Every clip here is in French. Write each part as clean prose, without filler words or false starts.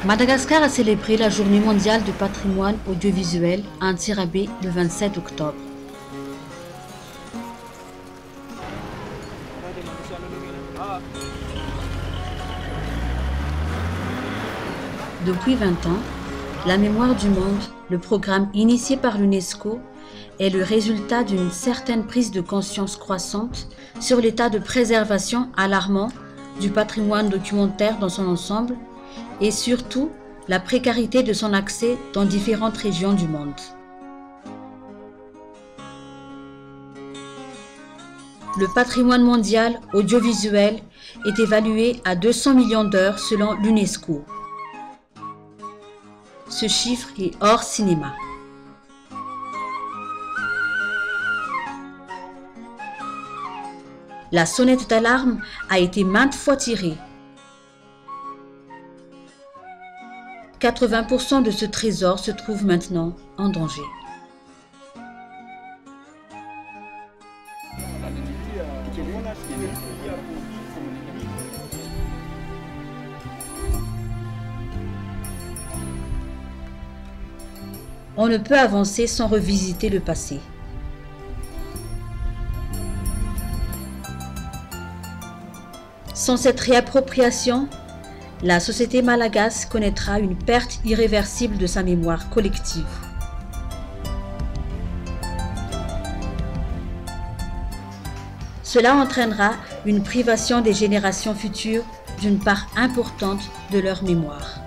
Madagascar a célébré la Journée mondiale du patrimoine audiovisuel à Antsirabe le 27 octobre. Depuis 20 ans, la mémoire du monde, le programme initié par l'UNESCO, est le résultat d'une certaine prise de conscience croissante sur l'état de préservation alarmant du patrimoine documentaire dans son ensemble et surtout la précarité de son accès dans différentes régions du monde. Le patrimoine mondial audiovisuel est évalué à 200 millions d'heures selon l'UNESCO. Ce chiffre est hors cinéma. La sonnette d'alarme a été maintes fois tirée. 80% de ce trésor se trouve maintenant en danger. On ne peut avancer sans revisiter le passé. Sans cette réappropriation, la société malagasy connaîtra une perte irréversible de sa mémoire collective. Cela entraînera une privation des générations futures d'une part importante de leur mémoire.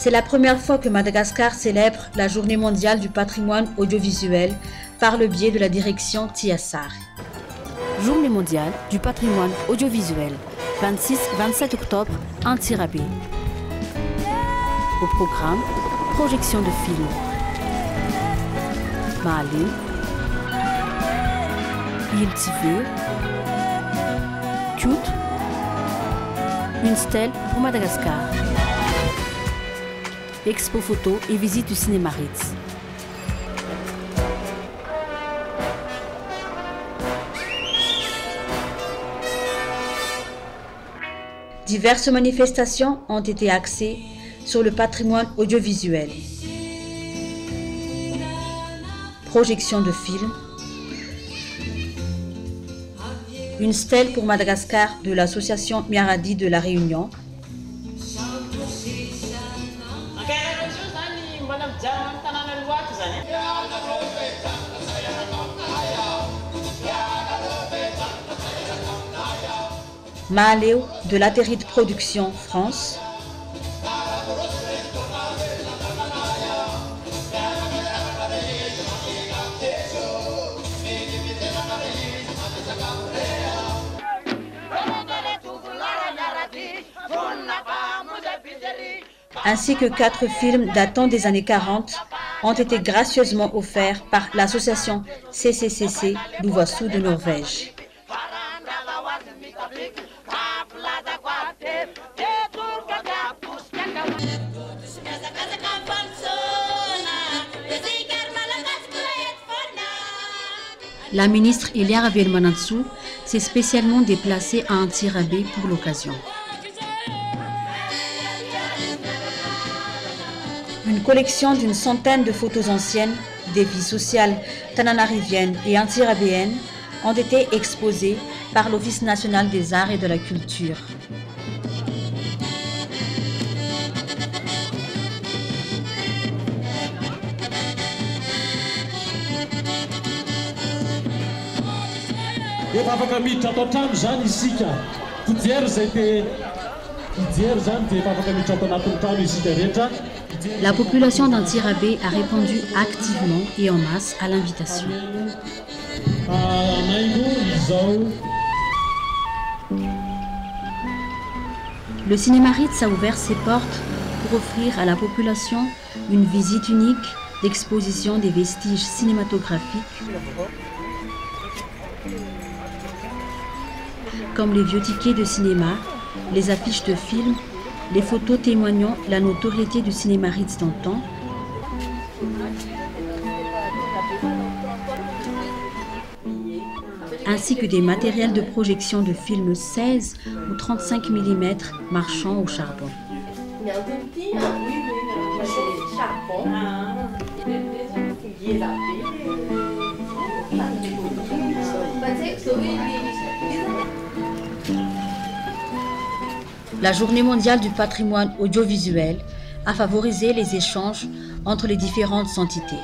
C'est la première fois que Madagascar célèbre la Journée mondiale du patrimoine audiovisuel par le biais de la direction TIASAR. Journée mondiale du patrimoine audiovisuel, 26-27 octobre, Antsirabe. Au programme, projection de films. Mali, ILTV, Cute, une stèle pour Madagascar. Expo photo et visite du cinéma Ritz. Diverses manifestations ont été axées sur le patrimoine audiovisuel. Projection de films. Une stèle pour Madagascar de l'association Miaradi de La Réunion. Mahaleo de l'Atterite Production France. Ainsi que 4 films datant des années 40 ont été gracieusement offerts par l'association CCCC Louvassou de Norvège. La ministre Elia Ravelmanatsou s'est spécialement déplacée à Antsirabe pour l'occasion. Une collection d'une centaine de photos anciennes des vies sociales tananariviennes et antsirabéennes ont été exposées par l'Office national des arts et de la culture. La population d'Antsirabe a répondu activement et en masse à l'invitation. Le cinéma Ritz a ouvert ses portes pour offrir à la population une visite unique d'exposition des vestiges cinématographiques comme les vieux tickets de cinéma, les affiches de films, les photos témoignant la notoriété du cinéma Ritz d'antan, ainsi que des matériels de projection de films 16 ou 35 mm marchant au charbon. La Journée mondiale du patrimoine audiovisuel a favorisé les échanges entre les différentes entités.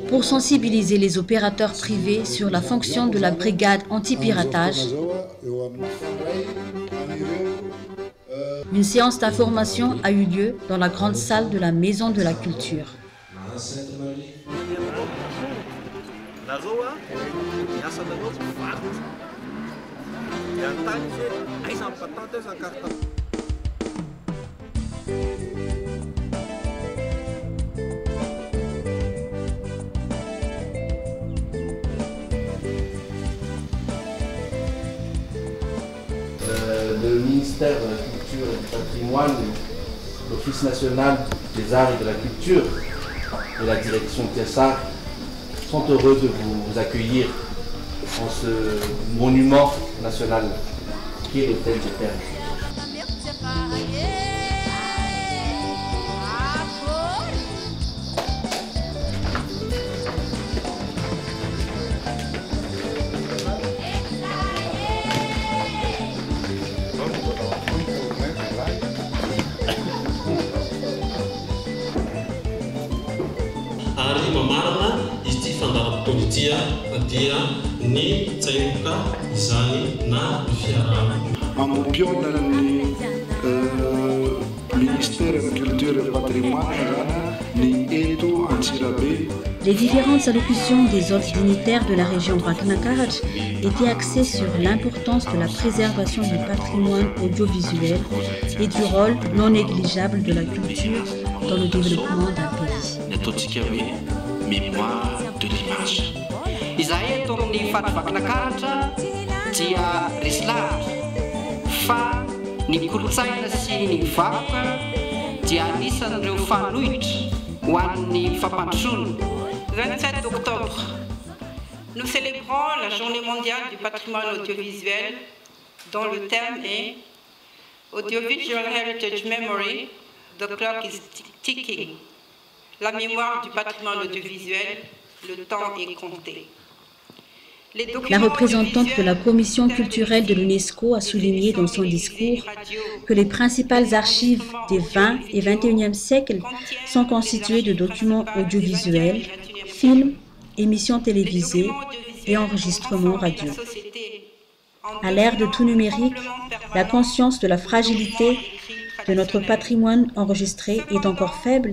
Pour sensibiliser les opérateurs privés sur la fonction de la brigade anti-piratage, une séance d'information a eu lieu dans la grande salle de la Maison de la Culture. Le ministère de la Culture et du Patrimoine, l'Office national des arts et de la culture et la direction TSA sont heureux de vous accueillir en ce monument national qui est l'Hôtel des Perles. Ari mamarana izy ty fandaharam-potoana ity dia ny tsainoka izany na fiarahana. Mampiona ny ministère de la culture et du patrimoine ny eto Antsirabe. Les différentes allocutions des autres dignitaires de la région Vakna-Karaj étaient axées sur l'importance de la préservation du patrimoine audiovisuel et du rôle non négligeable de la culture dans le développement d'un pays. Mémoire de l'image. Izahay eto amin'ny fady Vakna-Karatra dia resy lavitra fa ny kolotsaina sy ny vakoka dia anisan'ireo fanohitra ho an'ny fampandrosoana. 27 octobre, nous célébrons la Journée mondiale du patrimoine audiovisuel dont le thème est Audiovisual Heritage Memory, the clock is ticking. La mémoire du patrimoine audiovisuel, le temps est compté. La représentante de la commission culturelle de l'UNESCO a souligné dans son discours que les principales archives des 20 et 21e siècles sont constituées de documents audiovisuels, films, émissions télévisées et enregistrements radio. À l'ère de tout numérique, la conscience de la fragilité de notre patrimoine enregistré est encore faible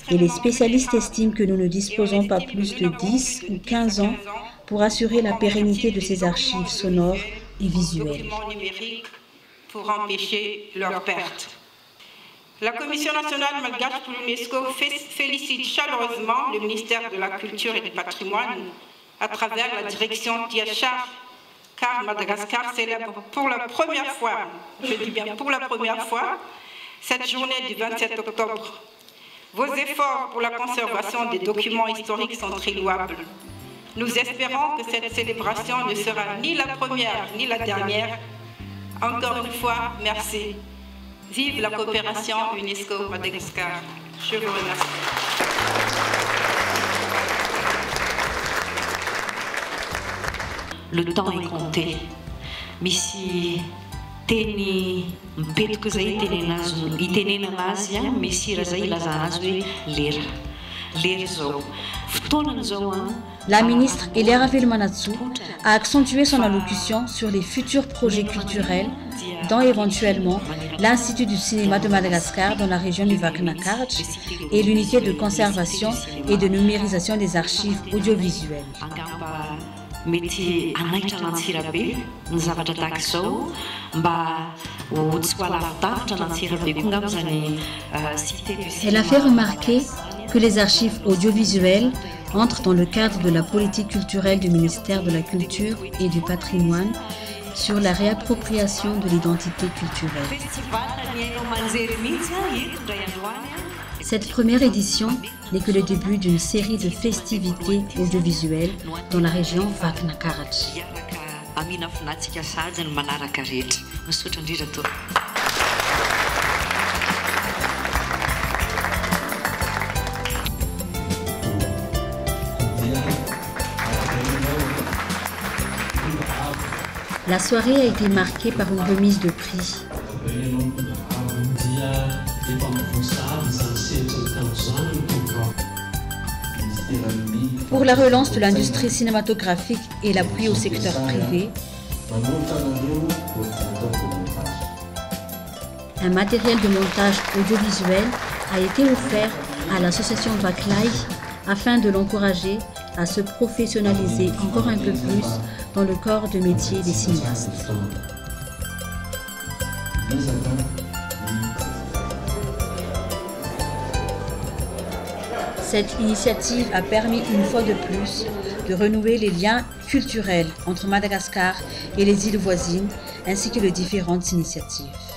et les spécialistes estiment que nous ne disposons pas plus de 10 ou 15 ans pour assurer la pérennité de ces archives sonores et visuelles. Pour empêcher leur perte. La Commission nationale malgache pour l'UNESCO félicite chaleureusement le ministère de la Culture et du Patrimoine à travers la direction Tiachar, car Madagascar célèbre pour la première fois, je dis bien pour la première fois, cette journée du 27 octobre. Vos efforts pour la conservation des documents historiques sont très louables. Nous espérons que cette célébration ne sera ni la première ni la dernière. Encore une fois, merci. Vive la coopération UNESCO-Madagascar. Je vous remercie. Le temps est compté. Misy teny mipetiko zay itenenana azy a misy raha zay ilazana azy hoe lera zao fotoanana zao a. La ministre Elera Velmanatsu a accentué son allocution sur les futurs projets culturels dont éventuellement l'Institut du cinéma de Madagascar dans la région du Vakna-Karaj et l'unité de conservation et de numérisation des archives audiovisuelles. Mety anaitra n'Antsirabe ny zavatra tahaka izao mba ho tsy ho alavidavitra n'Antsirabe koa ngamba zany cité du cinéma. Elle a fait remarquer que les archives audiovisuelles entrent dans le cadre de la politique culturelle du ministère de la Culture et du Patrimoine sur la réappropriation de l'identité culturelle. Cette première édition n'est que le début d'une série de festivités audiovisuelles dans la région Vakna Karachi. La soirée a été marquée par une remise de prix. Pour la relance de l'industrie cinématographique et l'appui au secteur privé, un matériel de montage audiovisuel a été offert à l'association Vaklai afin de l'encourager à se professionnaliser encore un peu plus dans le corps de métier des cinéastes. Cette initiative a permis une fois de plus de renouer les liens culturels entre Madagascar et les îles voisines ainsi que les différentes initiatives.